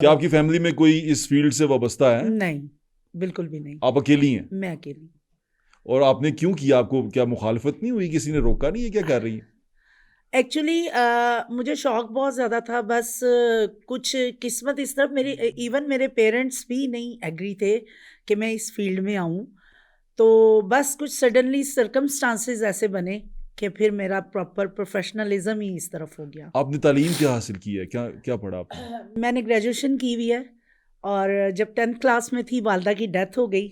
क्या आपकी फैमिली में कोई इस फील्ड से वाबस्ता है? नहीं, बिल्कुल भी नहीं। आप अकेली हैं? मैं अकेली। और आपने क्यों किया? आपको क्या मुखालफत नहीं हुई? किसी ने रोका नहीं है? क्या कर रही है? एक्चुअली मुझे शौक बहुत ज़्यादा था, बस कुछ किस्मत इस तरफ मेरी, इवन मेरे पेरेंट्स भी नहीं एग्री थे कि मैं इस फील्ड में आऊँ। तो बस कुछ सडनली सर्कमस्टांसेस ऐसे बने कि फिर मेरा प्रॉपर प्रोफेशनलिज्म ही इस तरफ हो गया। आपने तालीम क्या हासिल की है? क्या क्या पढ़ा आपने? मैंने ग्रेजुएशन की हुई है, और जब 10th क्लास में थी वालदा की डेथ हो गई,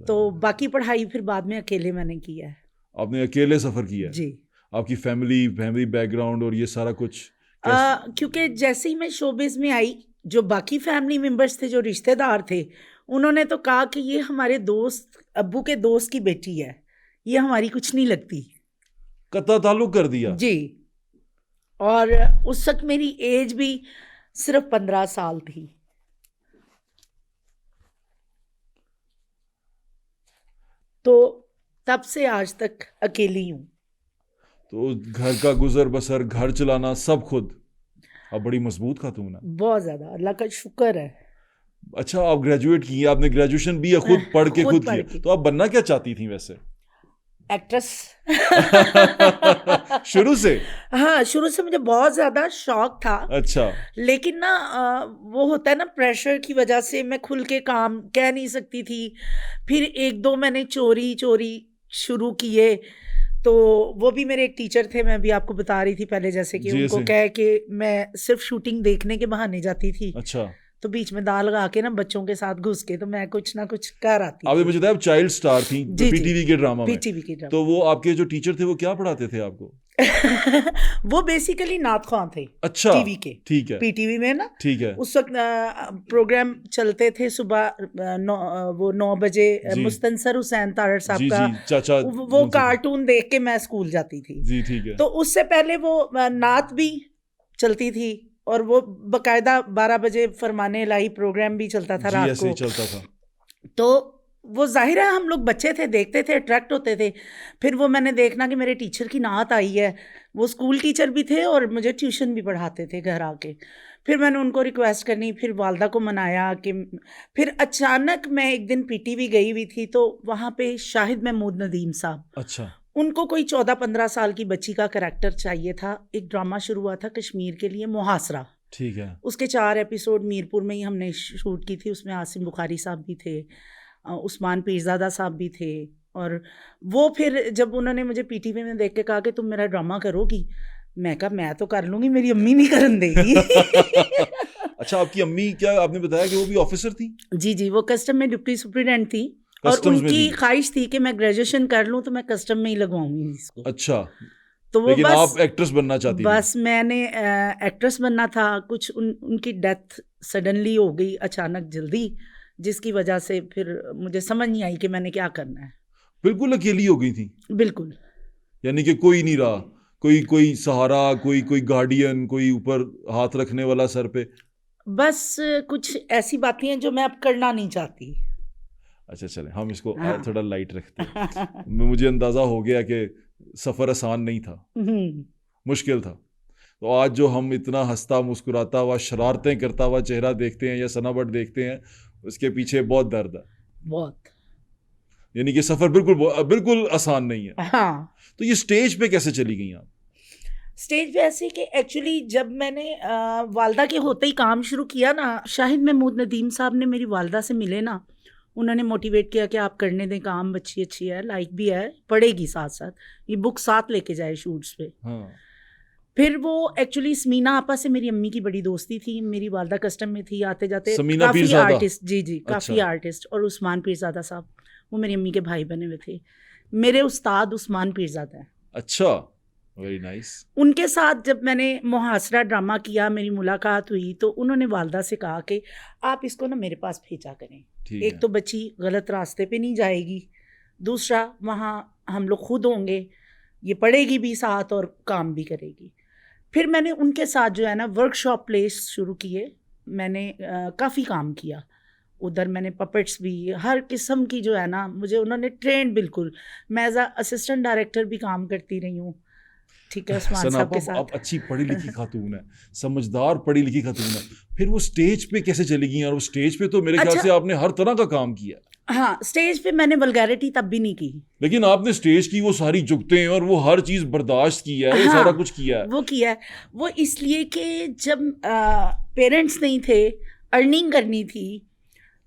तो बाकी पढ़ाई फिर बाद में अकेले मैंने की है। आपने अकेले सफ़र किया है? जी। आपकी फैमिली बैकग्राउंड और ये सारा कुछ कैसे? क्योंकि जैसे ही मैं शोबिज़ में आई, जो बाकी फैमिली मेंबर्स थे, जो रिश्तेदार थे, उन्होंने तो कहा कि ये हमारे दोस्त, अब्बू के दोस्त की बेटी है, ये हमारी कुछ नहीं लगती। कत्ता ताल्लुक कर दिया? जी। और उस वक्त मेरी एज भी सिर्फ 15 साल थी। तो तब से आज तक अकेली हूँ। तो घर का गुजर बसर, घर चलाना सब खुद? आप बड़ी मजबूत खातून है। बहुत ज़्यादा, अल्लाह का शुक्र है। अच्छा, आप ग्रेजुएट की, आपने ग्रेजुएशन भी खुद पढ़ के खुद खुद पढ़ किया, के। तो आप बनना क्या चाहती थी वैसे? एक्ट्रेस। शुरू से? हाँ, शुरू से मुझे बहुत ज़्यादा शौक था। अच्छा। लेकिन ना वो होता है ना, प्रेशर की वजह से मैं खुल के काम कह नहीं सकती थी। फिर एक दो मैंने चोरी चोरी शुरू किए, तो वो भी मेरे एक टीचर थे, मैं भी आपको बता रही थी पहले, जैसे कि जी उनको ऐसे। कह के मैं सिर्फ शूटिंग देखने के बहाने जाती थी। अच्छा। तो बीच में दाल लगा के ना बच्चों के साथ घुस के, तो मैं कुछ ना कुछ कर आती आपने थी। मुझे बताया आप चाइल्ड स्टार थी जी जी। पीटीवी के ड्रामा में। पीटीवी की ड्रामा। तो वो आपके जो टीचर थे वो क्या पढ़ाते थे आपको? वो बेसिकली नात ख्वां थे। अच्छा। टीवी के। ठीक है। पीटीवी में ना ठीक है। उस वक्त प्रोग्राम चलते थे सुबह, वो 9 बजे, जी मुस्तनसर हुसैन तारड़ साहब जी का जी, चाचा वो मुंशी थे। कार्टून देख के मैं स्कूल जाती थी। जी ठीक है। तो उससे पहले वो नात भी चलती थी, और वो बकायदा 12 बजे फरमाने इलाही प्रोग्राम भी चलता था जी रात ऐसे ही को। चलता था। तो वो ज़ाहिर है हम लोग बच्चे थे, देखते थे, अट्रैक्ट होते थे। फिर वो मैंने देखना कि मेरे टीचर की नात आई है। वो स्कूल टीचर भी थे और मुझे ट्यूशन भी पढ़ाते थे घर आके। फिर मैंने उनको रिक्वेस्ट करनी, फिर वालदा को मनाया कि फिर अचानक मैं एक दिन पीटीवी गई हुई थी, तो वहाँ पे शाहिद महमूद नदीम साहब, अच्छा। उनको कोई 14-15 साल की बच्ची का करैक्टर चाहिए था। एक ड्रामा शुरू हुआ था कश्मीर के लिए, मुहासरा। ठीक है। उसके 4 एपिसोड मीरपुर में ही हमने शूट की थी। उसमें आसिम बुखारी साहब भी थे, उस्मान पीरज़ादा साहब भी थे। और वो फिर जब उन्होंने मुझे पीटीवी में देख के कहा कि तुम मेरा ड्रामा करोगी, मैं कहा मैं तो कर लूँगी, मेरी अम्मी नहीं करन देगी। अच्छा, आपकी अम्मी, क्या आपने बताया कि वो भी ऑफिसर थी? जी जी, वो कस्टम में डिप्टी सुपरिटेंडेंट थी, और कस्टम्स में उनकी थी? ख्वाहिश थी कि मैं ग्रेजुएशन कर लूँ तो मैं कस्टम में ही लगवाऊंगी इसको। अच्छा। तो वो लेकिन बस आप एक्ट्रेस बनना चाहती थी? बस मैंने एक्ट्रेस बनना था। कुछ उनकी डेथ सडनली हो गई, अचानक, जल्दी, जिसकी वजह से फिर मुझे समझ नहीं आई कि मैंने क्या करना है। बिल्कुल अकेली हो गई थी? बिल्कुल। यानी कि कोई नहीं रहा? कोई कोई सहारा, कोई कोई गार्डियन, कोई ऊपर हाथ रखने वाला सर पे? बस कुछ ऐसी बातें हैं जो मैं अब करना नहीं चाहती। अच्छा चलें, हम इसको हाँ। थोड़ा लाइट रखते हैं। मुझे अंदाज़ा हो गया कि सफ़र आसान नहीं था, हम्म। मुश्किल था। तो आज जो हम इतना हंसता मुस्कुराता हुआ, शरारतें करता हुआ चेहरा देखते हैं या सनाबट देखते हैं, उसके पीछे बहुत दर्द है। बहुत। यानी कि सफ़र बिल्कुल बिल्कुल आसान नहीं है। हाँ। तो ये स्टेज पे कैसे चली गई आप? स्टेज पे ऐसे कि एक्चुअली जब मैंने वालदा के होते ही काम शुरू किया ना, शाहिद महमूद नदीम साहब ने मेरी वालदा से मिले ना, उन्होंने मोटिवेट किया कि आप करने दें काम, बच्ची अच्छी है, लाइक भी है, पढ़ेगी साथ साथ, ये बुक साथ लेके जाए शूट्स पे। हाँ। फिर वो एक्चुअली समीना आपा से मेरी अम्मी की बड़ी दोस्ती थी। मेरी वालदा कस्टम में थी, आते जाते समीना काफ़ी पीरज़ादा? आर्टिस्ट, जी जी, काफ़ी अच्छा। आर्टिस्ट। और उस्मान पीरज़ादा साहब, वो मेरी अम्मी के भाई बने हुए थे। मेरे उस्ताद उस्मान पीरज़ादा हैं। अच्छा, वेरी नाइस। उनके साथ जब मैंने मुहासरा ड्रामा किया, मेरी मुलाकात हुई, तो उन्होंने वालदा से कहा कि आप इसको ना मेरे पास भेजा करें। ठीक एक है। तो बच्ची गलत रास्ते पे नहीं जाएगी, दूसरा वहाँ हम लोग खुद होंगे, ये पढ़ेगी भी साथ और काम भी करेगी। फिर मैंने उनके साथ जो है ना वर्कशॉप प्लेस शुरू किए। मैंने काफ़ी काम किया उधर। मैंने पपेट्स भी, हर किस्म की जो है ना, मुझे उन्होंने ट्रेंड बिल्कुल। मैं एज अ असिस्टेंट डायरेक्टर भी काम करती रही हूँ। ठीक है, उस्मान सना साहब के आप साथ। अच्छी पढ़ी लिखी खातून है, समझदार पढ़ी लिखी खातून है, फिर वो स्टेज पे कैसे चली गई? और वो स्टेज पे तो मेरे ख्याल अच्छा। से आपने हर तरह का काम किया, हाँ, स्टेज पे मैंने वल्गैरिटी तब भी नहीं की। लेकिन आपने स्टेज की वो सारी जुगतें और वो हर चीज बर्दाश्त की है, वो हाँ, सारा कुछ किया है। वो किया है। वो इसलिए कि जब पेरेंट्स नहीं थे, अर्निंग करनी थी,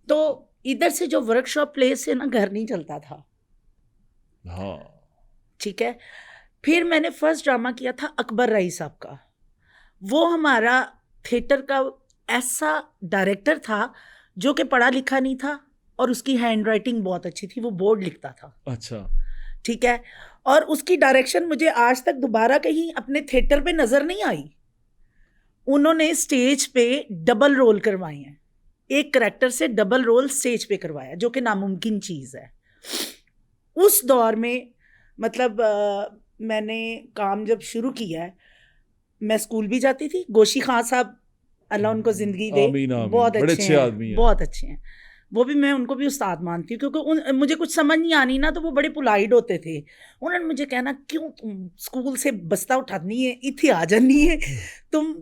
तो इधर से जो वर्कशॉप प्लेस से ना घर नहीं चलता था। हाँ, ठीक है। फिर मैंने फर्स्ट ड्रामा किया था अकबर राई साहब का। वो हमारा थिएटर का ऐसा डायरेक्टर था जो कि पढ़ा लिखा नहीं था और उसकी हैंड राइटिंग बहुत अच्छी थी, वो बोर्ड लिखता था। अच्छा, ठीक है। और उसकी डायरेक्शन मुझे आज तक दोबारा कहीं अपने थिएटर पे नजर नहीं आई। उन्होंने स्टेज पे डबल रोल करवाए हैं, एक करेक्टर से डबल रोल स्टेज पे करवाया, जो कि नामुमकिन चीज़ है उस दौर में। मतलब मैंने काम जब शुरू किया है, मैं स्कूल भी जाती थी। गोशी खान साहब, अल्लाह उनको ज़िंदगी दे, आमीन आमीन, बहुत बड़े अच्छे अच्छे हैं, आदमी हैं। बहुत अच्छे हैं वो भी। मैं उनको भी उस्ताद मानती हूँ, क्योंकि मुझे कुछ समझ नहीं आनी ना, तो वो बड़े पोलाइट होते थे। उन्होंने मुझे कहना, क्यों तुम स्कूल से बस्ता उठानी है, इतनी आ जानी है, तुम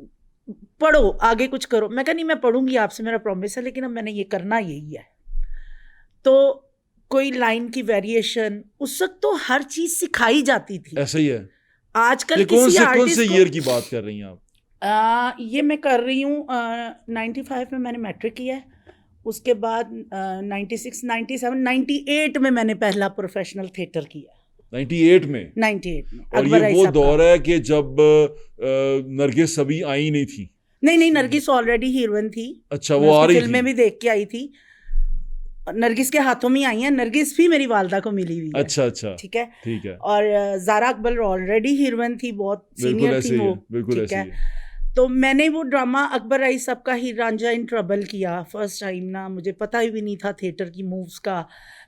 पढ़ो, आगे कुछ करो। मैं कहा नहीं, मैं पढ़ूंगी, आपसे मेरा प्रॉमिस है, लेकिन अब मैंने ये करना यही है। तो कोई लाइन की वेरिएशन, उस वक्त तो हर चीज सिखाई जाती थी। ऐसा ही है। आजकल ये कौन किसी से आर्टिस्ट ईयर की बात कर रही हैं आप? ये मैं कर रही हूँ 95 में मैंने मैट्रिक किया है। उसके बाद 96, 97, 98 में मैंने पहला प्रोफेशनल थिएटर किया। 98 में? 98 में और अकबर ये राई वो साहब का। दौर है कि जब नरगिस अभी आई नहीं थी? नहीं, नरगिस ऑलरेडी हीरोइन थी। अच्छा, मैं वो आ उसकी रही फिल्में थी। भी देख के आई थी। नरगिस के हाथों में ही आई है। नरगिस भी मेरी वालदा को मिली हुई है। अच्छा अच्छा, ठीक है। ठीक है, और ज़ारा अकबर ऑलरेडी हीरोइन थी, बहुत बिल्कुल सीनियर ऐसे थी ही वो। है, बिल्कुल ठीक ऐसे है। ही है। तो मैंने वो ड्रामा अकबर राई साहब का ही रांझा इन ट्रबल किया फर्स्ट टाइम ना। मुझे पता ही भी नहीं था थिएटर की मूव्स का।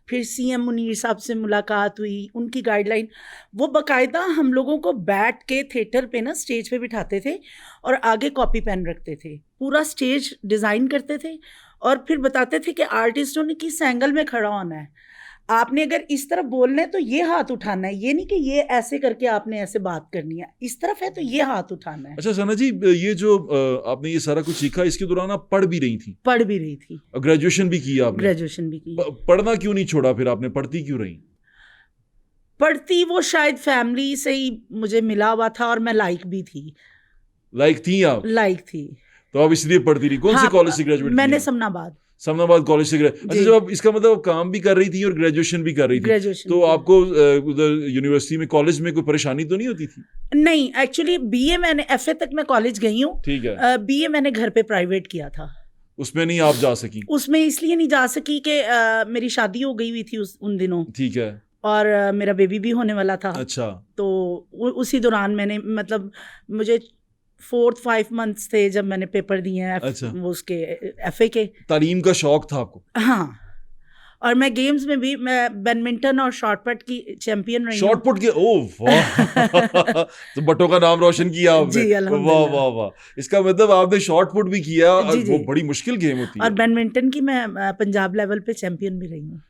फिर सीएम मुनीर साहब से मुलाकात हुई, उनकी गाइडलाइन। वो बाकायदा हम लोगों को बैठ के थिएटर पे ना स्टेज पे बिठाते थे और आगे कॉपी पेन रखते थे, पूरा स्टेज डिज़ाइन करते थे और फिर बताते थे कि आर्टिस्टों ने किस एंगल में खड़ा होना है। आपने अगर इस तरफ बोलना है तो ये हाथ उठाना है, ये नहीं कि ये ऐसे करके आपने ऐसे बात करनी है, इस तरफ है तो ये हाथ उठाना है। अच्छा सना जी, ये जो आपने ये सारा कुछ सीखा, इसके दौरान आप पढ़ भी रही थी? पढ़ भी रही थी, ग्रेजुएशन भी किया आपने? ग्रेजुएशन भी की। पढ़ना क्यों नहीं छोड़ा फिर आपने? पढ़ती क्यों रही? पढ़ती वो शायद फैमिली से ही मुझे मिला हुआ था और मैं लाइक भी थी। लाइक थी आप? लाइक थी, तो आप इसलिए पढ़ती रही। कौन से कॉलेज से ग्रेजुएट? मैंने समनाबाद। समनाबाद कॉलेज से अच्छा, जी। जब आप इसका मतलब आप काम भी कर रही थी और ग्रेजुएशन भी कर रही थी, ग्रेजुएशन तो भी। आपको उधर यूनिवर्सिटी में, कॉलेज में कोई परेशानी तो नहीं होती थी? नहीं, एक्चुअली बीए मैंने, एफए तक मैं कॉलेज गई हूँ। ठीक है। बीए मैंने घर पे प्राइवेट किया था। उसमें नहीं आप जा सकी? उसमें इसलिए नहीं जा सकी कि मेरी शादी हो गई हुई थी उन दिनों, ठीक है। और मेरा बेबी भी होने वाला था। अच्छा, तो उसी दौरान मैंने, मतलब मुझे 4-5 मंथ्स थे जब मैंने पेपर दिए हैं अच्छा। वो उसके एफए के। तालीम का शौक था आपको? हाँ, और मैं गेम्स में भी, मैं बैडमिंटन और शॉटपुट की चैंपियन रही हूँ। शॉटपुट के? ओह वाह! तो बटों का नाम रोशन किया आपने। जी, वाह अल्हम्दुलिल्लाह। वाह वाह! इसका मतलब आपने शॉटपुट भी किया, और जी, वो जी। बड़ी मुश्किल गेम होती और है। बैडमिंटन की मैं पंजाब लेवल पे चैंपियन भी रही हूँ।